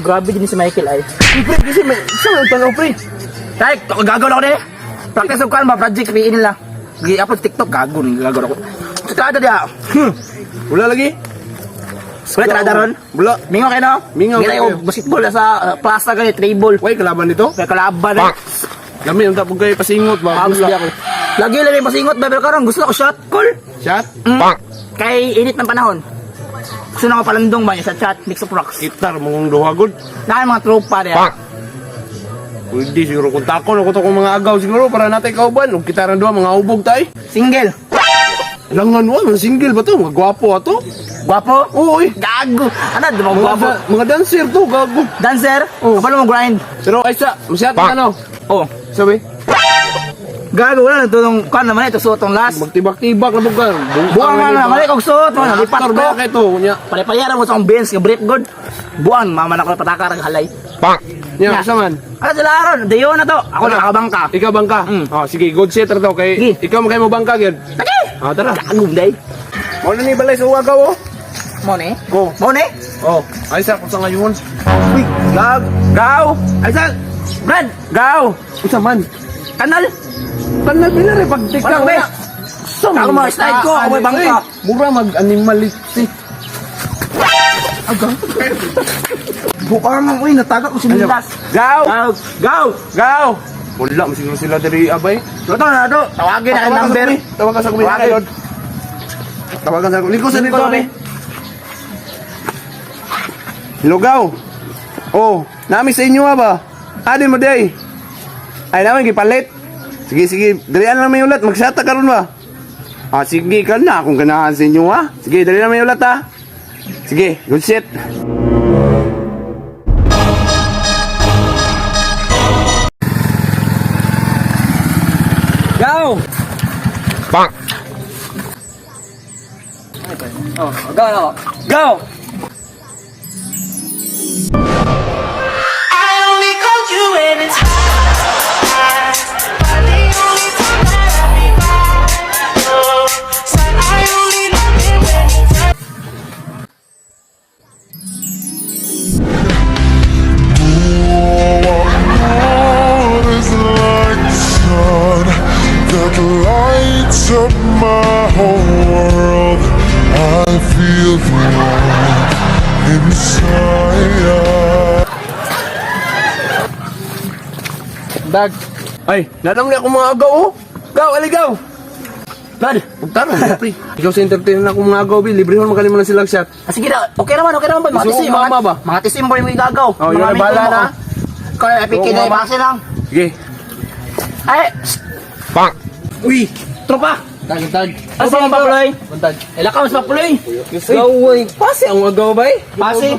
Grabe din si Michael ay. Pre, kasi may isa may tanaw, pre. Tay, gagawin ako din eh. Practice of kalma, project, piin nila. Gi-upload TikTok, gagawin ako. Kada dia. Wala lagi. Wala trada ron. Wala. Mingaw kayo no? Mingaw Gila kayo. yung basketball sa plaza kayo, table. Way, kalaban nito. Kaya kalaban eh. Kami ang tapog kayo pasingot ba? Gusto ako. Lagi lang yung pasingot, pero karon gusto ko shot call. Shot? Kay init ng panahon. Gusto na ko palandong ba niya sa chat, mix of rocks. Gitar, mong duhagod. Dahil mga tropa niya. Pwede siguro kung takon ako to kung mga agaw siguro para natin kauban. Kung kita rin doon, mga ubog tayo. Single. Langan mo, mga single ba to? Mga gwapo ato? Gwapo? Oo eh. Gago. Ano, di mo gwapo? Mga dancer to, gago. Dancer? Oo. Kapalo mo grind? Pero ay sa, masyadong ano? Oo. Sabi, Gago, wala na itong kan naman ito, suot tong last. magtibak-tibak na bukan. Buang na, mali kong suot mo, nalipat Aktor ko. ba kayo to? Nya, Pare-payaran mo sa akong bench, brief good. Buang, mama na ko patakar ang halay. nya, isa man. Ano sila aron? Dayo na to. Ako nakabangka. Ikaw bangka? Oh, sige, good setter to. Kay, Sige. ikaw mo kayo mo bangka, gid. Lagi! Ah, tara. Gagong day. Wala ni balay sa uwagaw, oh. Mo ni? Go. Mo ni? Oh, ay sa kung sa ngayon. Uy, gaw! Ay sa, Brad! Gaw! Isa man. Kanal! Tanal pila rin pag tikang Wala, wala. Ako mga slide ko, ako may bangka. Mura mag-animality. Bukang, uy, nataga ko si Milas. Gaw! Gaw! Gaw! Gaw! Wala, masiguro sila dari abay. Ito na ito. Tawagin na ang number. Tawagan sa kumita kay Lord. Tawagan sa kumita. Liko sa dito, be. Hello, Gaw. Oh, nami sa inyo ba? Adin mo day. Ay namin gipalit. Sige, sige. Dalian lang may ulat. Magsata ka ron ba? Ah, sige ka na. Kung ganahan sa inyo, ha? Sige, dalian lang may ulat, ha? Sige, good shit. Gaw! Bang! Oh, gaw! Gaw! I only call you when it's high. The only time that I be right. Oh, said I only love it when it's high. Is like the sun that lights up my whole world. I feel the warmth inside. Dag. Ay, nadam na ako mga agaw, oh. Gaw, aligaw. Brad! Pagtara, pre. Ikaw sa entertain na akong mga agaw, be. Librehon magaling mo na silang shot. Sige na, okay naman ba? Mga Gusto tisim, mo mama ba? Mga tisim ba yung igagaw? Oh, yun ang bala na. Kaya epikin na Oo, mama. base lang. Sige. Ay! Bang! Uy! Tropa! Tag. Asa ang papuloy? Ilakaw sa papuloy! Gaw, uy. Pasi ang agaw, ba eh? Pasi!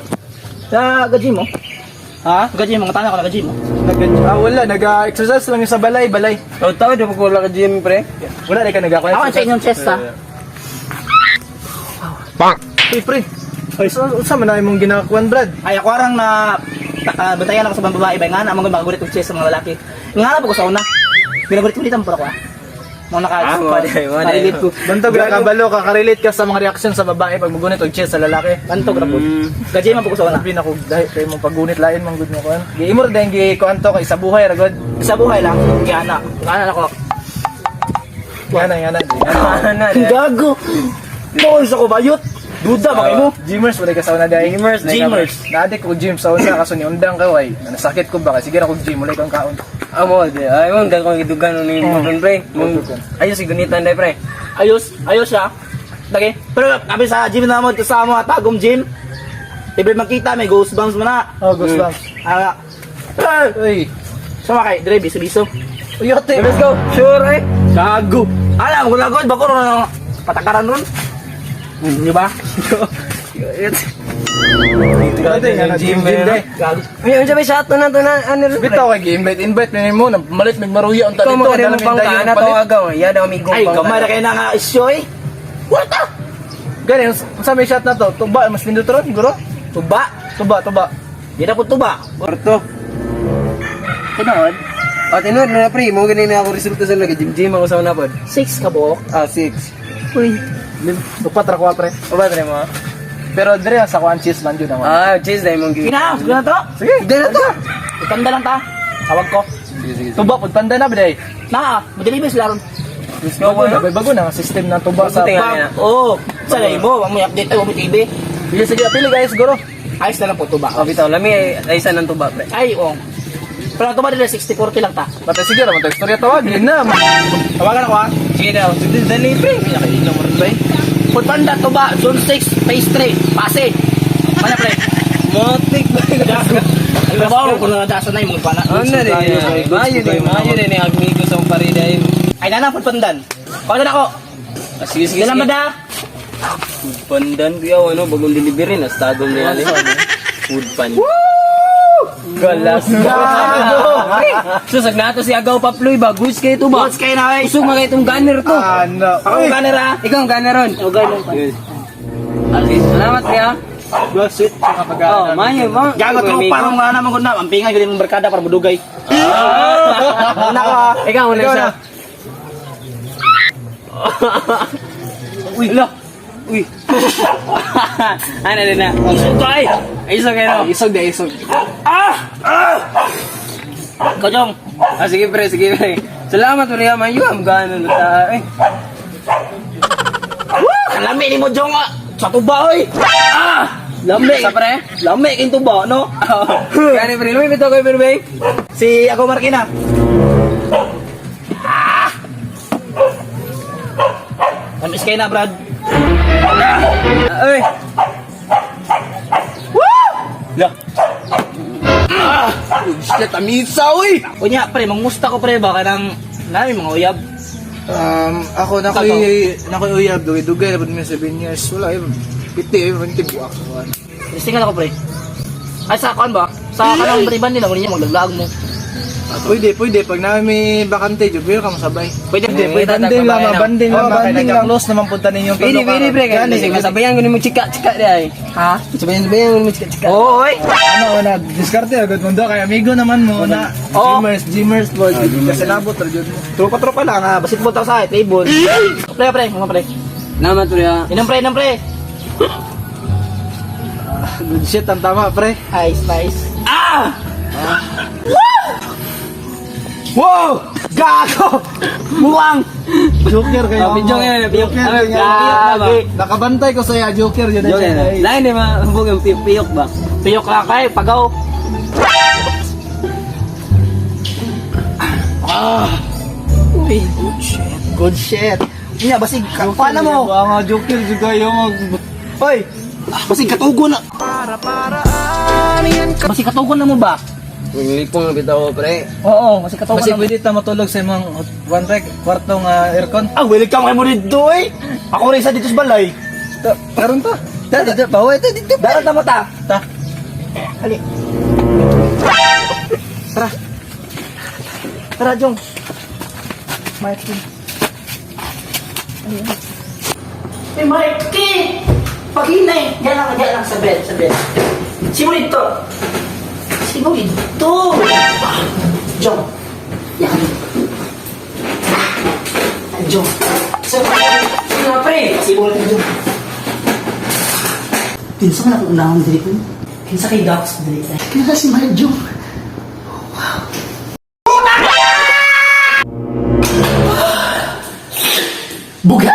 Sa gaji mo? Ha? Gaji mo, katana ko na gaji mo. Wala. Nag-exercise lang yung sa balay. Tawad, di mo wala ka gym, pre. Wala, di ka nag-ako. Ako ang check yung chest ha. Bang! Hey, pre. Ay, saan man na mong ginakuan, Brad? Ay ako arang na bantayan ako sa mga babae ba nga na mga magagulit og chest sa mga lalaki. Nga po ko sa una. Binagulit-gulitan po ako ah. Mga naka-relate ko. Bantog na kabalo, kakarelate ka sa mga reaksyon sa babae pag magunit o chest sa lalaki. Bantog na po. Gaji man po ko sa una. Sabi na ko dahil kayo mong paggunit lain mong good mo ko. Giimor dahil gikuan to kay sa buhay ragod. Sa buhay lang, gana. Gana ako. Yana. Gago! Boys ako bayot! Duda ba kayo mo? Gymmers wala ka sa una dahil. Gymmers. Naadik ko gym sa una kaso ni undang ka way. Nasakit ko ba kasi sige na ko gym wala kang kaon. Amo, ay mong dagkong idugan ni mo pre. Ayos sigunitan dai pre. Ayos siya. Lagi. Pero kami sa gym na mo, sa mga tagong gym. Ibe makita, may goosebumps mo na. Oh, goosebumps. Uy. Sama kay, dire, biso-biso. Uyote. Let's go. Sure eh. Gago. Alam ko lagod, bako ron patakaran ron. Di ba? Gym day. Gago. Ay, unsa may shot na to na ano pre. Bitaw kay invite ni mo na malit mig maruya unta Ito mo dito kaya mo pang kana to agaw. Ya daw amigo Ay, kamay na kayo na nga isyo eh. What the? Gani sa may shot na to, tuba mas pindot ron guro. Tuba. Tuba. Di na po tuba. Porto. Tinood. O tinuod na pre, mo gani na ako resulta sa lagi gym ako sa una pod. 6 ka buhok. 6. Uy. Upat ra ko pre. Ubat rin mo. Pero dire sa kuan cheese man jud naman. Ah, cheese dahil mong Sige na, sige na to. Sige, dire na to. Itanda lang ta. Tawag ko. Tuba pud panda na biday. Na, madeliver sila ron. Bago na, bago na ang system ng tuba sa Buti nga bag. niya. Oo. Sa lay mo, wag mo i-update ay wag mo TV. Sige, sige, pili guys, siguro. Ayos na lang po tuba. Oh, bitaw, lami ay isa ng tuba, pre. Ay, oo. Pero tuba nila 60-40 lang ta. Basta sige naman to, istorya tawagin na. Tawagan ako ha. Sige daw, dali, pre. Pinakainom mo rin ba eh? Putpanda tuba, zone 6, phase 3, Pasig. Mana pre? Motik ba? Ay, babaw, kung nadasa na yung mga pana. Ano na rin? Mayo rin yung amigo sa parida yun. Ay, nana, putpandan. Kaya na ako. Sige, sige, Dalam sige. na. Food pandan kuya, ano, bagong delivery na stagong na yan. Food pan. Galas. Susag na to si Agaw Paploy ba? Goods kayo to ba? Boss kayo na ay. Usog mga itong gunner to. Ano? Ako ang kanera. Ikaw ang gunner ron. O, ganun pa. Salamat kaya. Sweet, saka Oh, pag-aaral. mayo mo. Gago, tropa mo nga naman ko na. Ang pingay, galing mong barkada para budugay. Una ko ha. Ikaw muna Ikaw siya. na. Uy, lo. Uy. Ano din na? Isog ka ay. Isog kayo. Isog na isog. Ikaw, Jong. Ah, sige pre, sige pre. Salamat pre, mayo am gano'n ta. Eh. Ang lami ni mo, Jong. Sa tuba, oy. Lami. Sa pre? Lami king tuba, no? Gani pre, lumay bitaw kayo pre. Si ako Markina. Tamis kayo na, Brad. Uy. Lah. Shit, amisa, uy! Kunya, pre, mangusta ko, pre. Baka nang nami mga uyab. Ako nakoy uyab, dugay na po niya 7 years. Wala yun. Piti, 20 buwak. Listingan ako, pre. Ay, sa kuan ba? Sa kanang bariban nila, kunya maglaglag mo. Pwede. Pag namin may bakante, jubir ka masabay. Pwede, Banding lang, banding lang. Banding lang. Close naman punta ninyong Pili pre. Kasi masabayan ko ni mo chika dai. Ha? Sabayan ko ni mo chika. Oo, oy. Ano na, diskarte agad mundo. Kaya amigo naman mo na. Oo. Gymmers, boy. Kasi nabot, radyo mo. Tropa-tropa lang, ha? Basit punta ko sa table. Pre, mga pre. Salamat pre. Inam, pre. Good shit, ang tama, pre. Nice. Wow! Gago! Muwang! Joker kayo. Video ngayon, video. Gagi. Nakabantay ko sa'yo, Joker. Yun Joke. Lain di ma hubog ang piyok ba? Piyok lang kayo, pagaw. Uy, good shit. Iya, basig, paano mo? Mga Joker juga yung Hoy! Basig katugon na. Basig katugon na mo ba? Yung lipong bitaw pre. Oo, basig katugon Kasi na mo. pwede ta matulog sa imong one rek, kwartong aircon. Welcome kayo mo dito eh. Ako rin sa dito sa balay. Karon ta. Dito bawa ito dito. Darat na mo ta. Ta. Hali. Tara. Tara, Jong. Martin. Ayun. Eh, Martin! Pag-inay! Diyan lang sa bed, Sino dito? Jong. Yan. Jong. Sino na, pre? Sino na, Jong. Kinsa ka na kung unahang dili ko? Kinsa kay Dax dili? Kinsa si Marjo? Wow! Buga!